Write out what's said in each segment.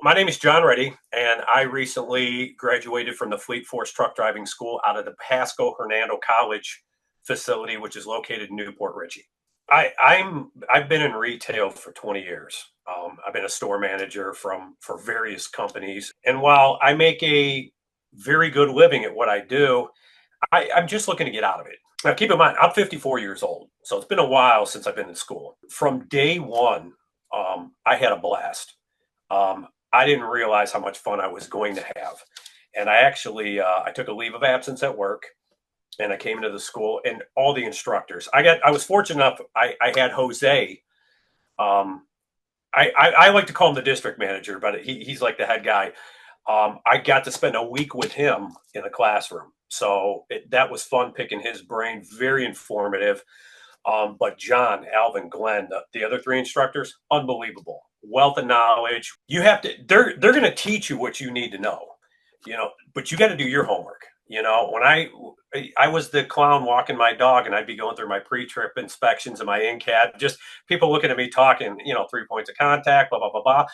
My name is John Reddy, and I recently graduated from the FleetForce truck driving school out of the Pasco-Hernando College facility, which is located in Port Richey. I've been in retail for 20 years. I've been a store manager for various companies, and while I make a very good living at what I do, I'm just looking to get out of it. Now, keep in mind, I'm 54 years old, so it's been a while since I've been in school. From day one, I had a blast. I didn't realize how much fun I was going to have. And I took a leave of absence at work, and I came into the school, and all the instructors, I was fortunate enough, I had Jose. I like to call him the district manager, but he's like the head guy. I got to spend a week with him in a classroom. So that was fun picking his brain, very informative. But John, Alvin, Glenn, the other three instructors, unbelievable. Wealth of knowledge. They're going to teach you what you need to know, but you got to do your homework. When I was the clown walking my dog, and I'd be going through my pre-trip inspections and my NCAT, just people looking at me talking, 3 points of contact, blah, blah, blah, blah.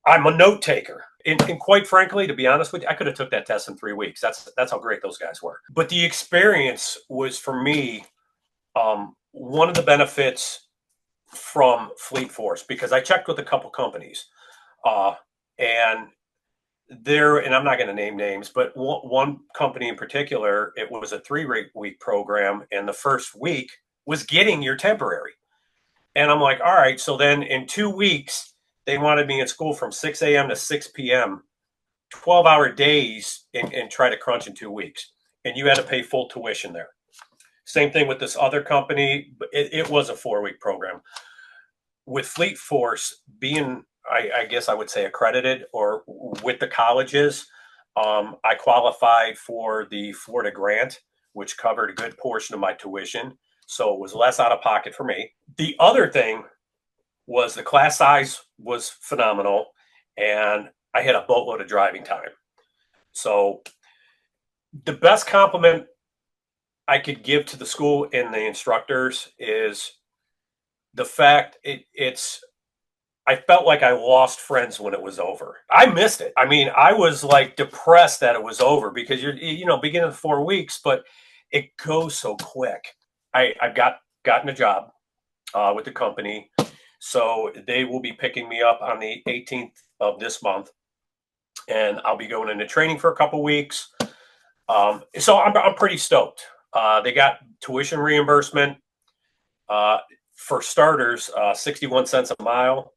I'm a note taker. And quite frankly, to be honest with you, I could have took that test in 3 weeks. That's how great those guys were. But the experience was, for me, one of the benefits from FleetForce, because I checked with a couple companies, and I'm not going to name names, but one company in particular, it was a 3-week program, and the first week was getting your temporary. And I'm like, all right. So then in 2 weeks, they wanted me in school from 6 a.m. to 6 p.m., 12-hour days, and try to crunch in 2 weeks. And you had to pay full tuition there. Same thing with this other company. It was a 4-week program. With FleetForce being, I guess I would say, accredited, or with the colleges, I qualified for the Florida grant, which covered a good portion of my tuition. So it was less out of pocket for me. The other thing was the class size was phenomenal, and I had a boatload of driving time. So the best compliment I could give to the school and the instructors is the fact I felt like I lost friends when it was over. I missed it. I mean, I was like depressed that it was over, because beginning of 4 weeks, but it goes so quick. I've gotten a job with the company, so they will be picking me up on the 18th of this month, and I'll be going into training for a couple weeks. So I'm pretty stoked. They got tuition reimbursement. For starters, 61 cents a mile.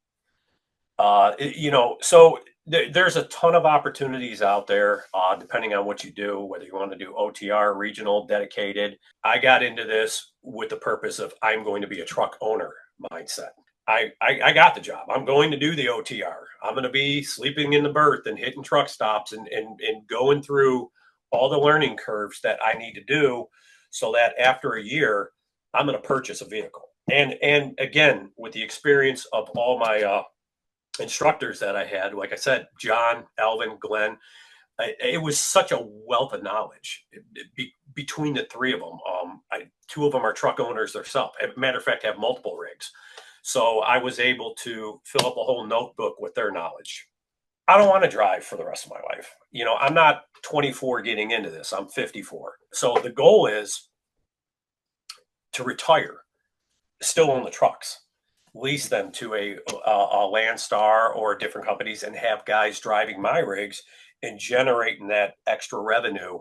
So there's a ton of opportunities out there, depending on what you do, whether you want to do OTR, regional, dedicated. I got into this with the purpose of, I'm going to be a truck owner mindset. I got the job. I'm going to do the OTR. I'm going to be sleeping in the berth and hitting truck stops and going through all the learning curves that I need to do, so that after a year, I'm going to purchase a vehicle. And again, with the experience of all my instructors that I had, like I said, John, Alvin, Glenn, it was such a wealth of knowledge between the three of them. 2 of them are truck owners themselves. As a matter of fact, have multiple rigs. So I was able to fill up a whole notebook with their knowledge. I don't want to drive for the rest of my life. I'm not 24 getting into this. I'm 54. So the goal is to retire, still own the trucks, lease them to a Landstar or different companies, and have guys driving my rigs and generating that extra revenue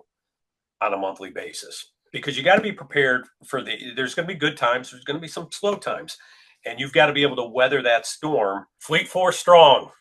on a monthly basis. Because you got to be prepared for there's going to be good times. There's going to be some slow times, and you've got to be able to weather that storm. FleetForce strong.